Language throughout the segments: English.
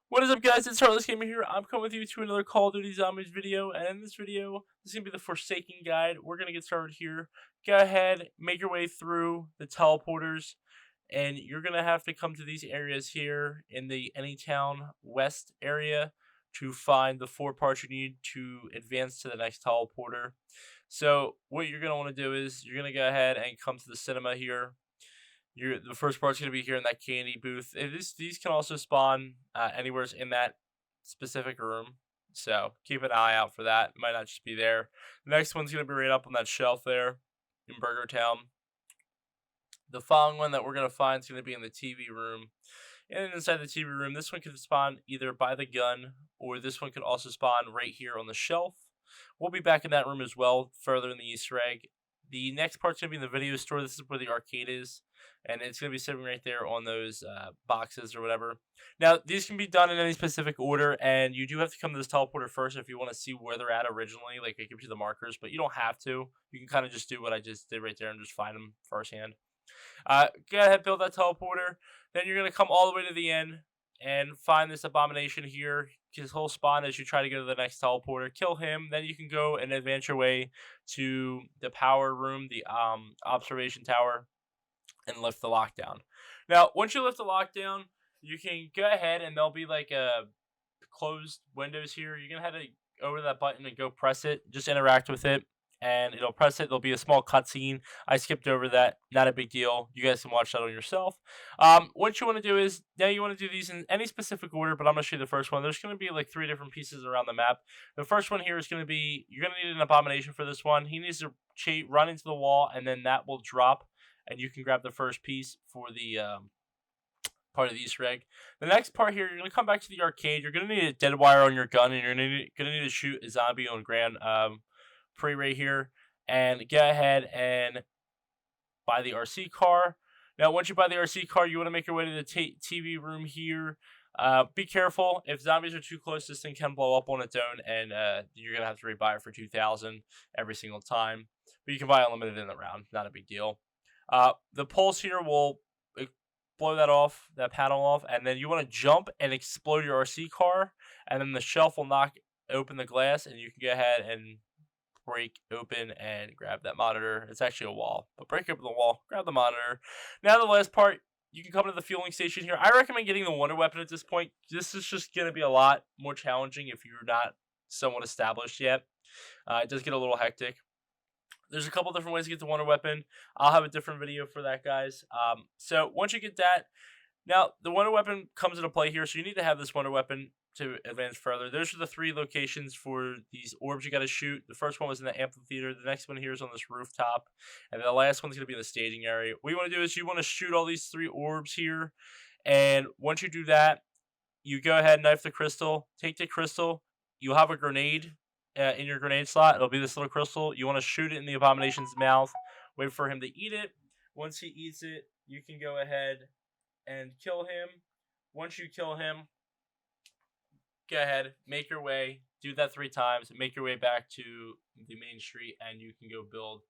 What is up, guys? It's Heartless Gamer here. I'm coming with you to another Call of Duty Zombies video, and in this video, this is going to be the Forsaken Guide. We're going to get started here. Go ahead, make your way through the teleporters, and you're going to have to come to these areas here in the Anytown West area to find the 4 parts you need to advance to the next teleporter. So what you're going to want to do is you're going to go ahead and come to the cinema here. The first part's going to be here in that candy booth. These can also spawn anywhere in that specific room, so keep an eye out for that. It might not just be there. The next one's going to be right up on that shelf there in Burger Town. The following one that we're going to find is going to be in the TV room. And inside the TV room, this one could spawn either by the gun, or this one could also spawn right here on the shelf. We'll be back in that room as well, further in the Easter egg. The next part's going to be in the video store. This is where the arcade is, and it's going to be sitting right there on those boxes or whatever. Now, these can be done in any specific order, and you do have to come to this teleporter first if you want to see where they're at originally. Like, it gives you the markers, but you don't have to. You can kind of just do what I just did right there and just find them firsthand. Go ahead, build that teleporter. Then you're going to come all the way to the end and find this abomination here. His whole spawn as you try to go to the next teleporter. Kill him. Then you can go and advance your way to the power room, the observation tower, and lift the lockdown. Now, once you lift the lockdown, you can go ahead and there'll be like a closed windows here. You're going to have to go over to that button and go press it. Just interact with it, and it'll press it. There'll be a small cutscene. I skipped over that. Not a big deal. You guys can watch that on yourself. What you want to do is, now you want to do these in any specific order, but I'm going to show you the first one. There's going to be like 3 different pieces around the map. The first one here is going to be, you're going to need an abomination for this one. He needs to run into the wall, and then that will drop, and you can grab the first piece for the part of the Easter egg. The next part here, you're going to come back to the arcade. You're going to need a dead wire on your gun, and you're going to need to shoot a zombie on Grand Prix right here, and go ahead and buy the RC car. Now, once you buy the RC car, you want to make your way to the TV room here. Be careful. If zombies are too close, this thing can blow up on its own, and you're going to have to rebuy it for $2,000 every single time. But you can buy unlimited in the round. Not a big deal. The pulse here will blow that panel off, and then you want to jump and explode your RC car, and then the shelf will knock open the glass, and you can go ahead and break open and grab that monitor. It's actually a wall, but break open the wall, grab the monitor. Now the last part, you can come to the fueling station here. I recommend getting the wonder weapon at this point. This is just going to be a lot more challenging if you're not somewhat established yet. It does get a little hectic. There's a couple different ways to get the wonder weapon. I'll have a different video for that, guys. So once you get that, now the wonder weapon comes into play here, so you need to have this wonder weapon to advance further. Those are the 3 locations for these orbs you got to shoot. The first one was in the amphitheater. The next one here is on this rooftop. And the last one's going to be in the staging area. What you want to do is you want to shoot all these 3 orbs here. And once you do that, you go ahead and knife the crystal. Take the crystal. You'll have a grenade in your grenade slot. It'll be this little crystal. You want to shoot it in the abomination's mouth. Wait for him to eat it. Once he eats it, you can go ahead and kill him. Once you kill him, go ahead, make your way, do that 3 times, make your way back to the main street, and you can go build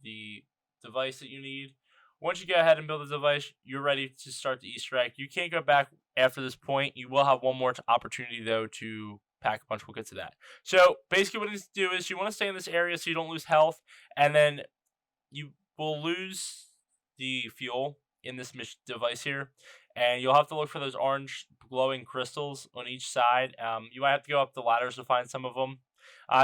the device that you need. Once you go ahead and build the device, you're ready to start the Easter egg. You can't go back after this point. You will have one more opportunity, though, to pack a punch. We'll get to that. So basically what you need to do is you want to stay in this area so you don't lose health, and then you will lose the fuel in this device here, and you'll have to look for those orange glowing crystals on each side. You might have to go up the ladders to find some of them.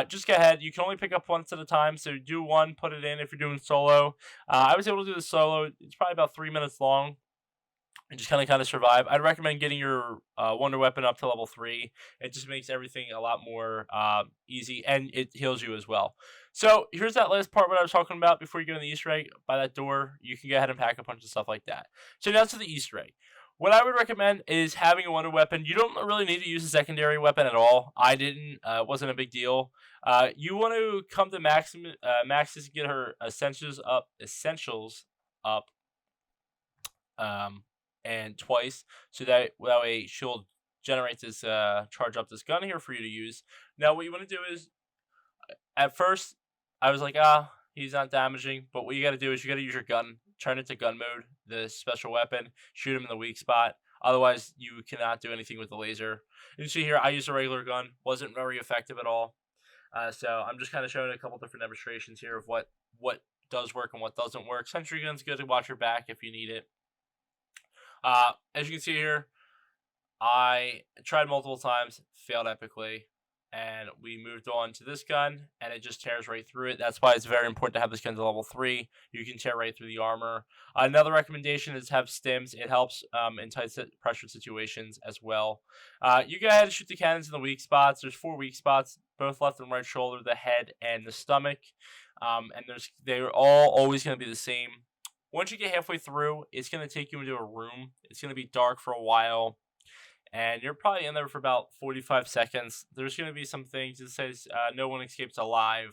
Just go ahead. You can only pick up once at a time, so do one, put it in if you're doing solo. I was able to do the solo. It's probably about 3 minutes long, and just kind of survive. I'd recommend getting your wonder weapon up to level 3. It just makes everything a lot more easy, and it heals you as well. So here's that last part what I was talking about before you go in the Easter egg. By that door, you can go ahead and pack a punch and stuff like that. So now to the Easter egg. What I would recommend is having a wonder weapon. You don't really need to use a secondary weapon at all. I didn't. It wasn't a big deal. You want to come to Max's to get her essentials up. And twice, so that way she'll generate this charge up this gun here for you to use. Now what you want to do is, at first I was like, he's not damaging, but what you got to do is you got to use your gun, turn it to gun mode, the special weapon, shoot him in the weak spot. Otherwise, you cannot do anything with the laser. You see here, I used a regular gun. Wasn't very effective at all. So I'm just kind of showing a couple different demonstrations here of what does work and what doesn't work. Sentry gun's good to watch your back if you need it. As you can see here, I tried multiple times, failed epically, and we moved on to this gun, and it just tears right through it. That's why it's very important to have this gun to level 3. You can tear right through the armor. Another recommendation is have stims. It helps in tight pressure situations as well. You go ahead and shoot the cannons in the weak spots. There's 4 weak spots, both left and right shoulder, the head, and the stomach. And they're all always going to be the same. Once you get halfway through, it's going to take you into a room. It's going to be dark for a while, and you're probably in there for about 45 seconds. There's going to be some things that says no one escapes alive,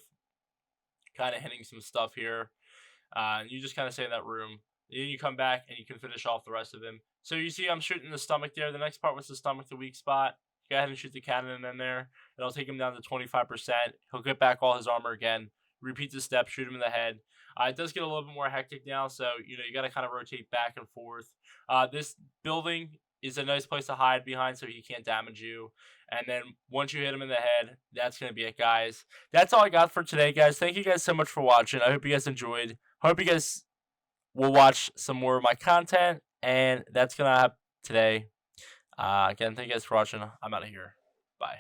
kind of hitting some stuff here. You just kind of stay in that room. Then you come back, and you can finish off the rest of him. So you see I'm shooting the stomach there. The next part was the stomach, the weak spot. Go ahead and shoot the cannon in there. It'll take him down to 25%. He'll get back all his armor again. Repeat the step, shoot him in the head. It does get a little bit more hectic now, so you got to kind of rotate back and forth. This building is a nice place to hide behind so he can't damage you. And then once you hit him in the head, that's going to be it, guys. That's all I got for today, guys. Thank you guys so much for watching. I hope you guys enjoyed. Hope you guys will watch some more of my content, and that's going to happen today. Again, thank you guys for watching. I'm out of here. Bye.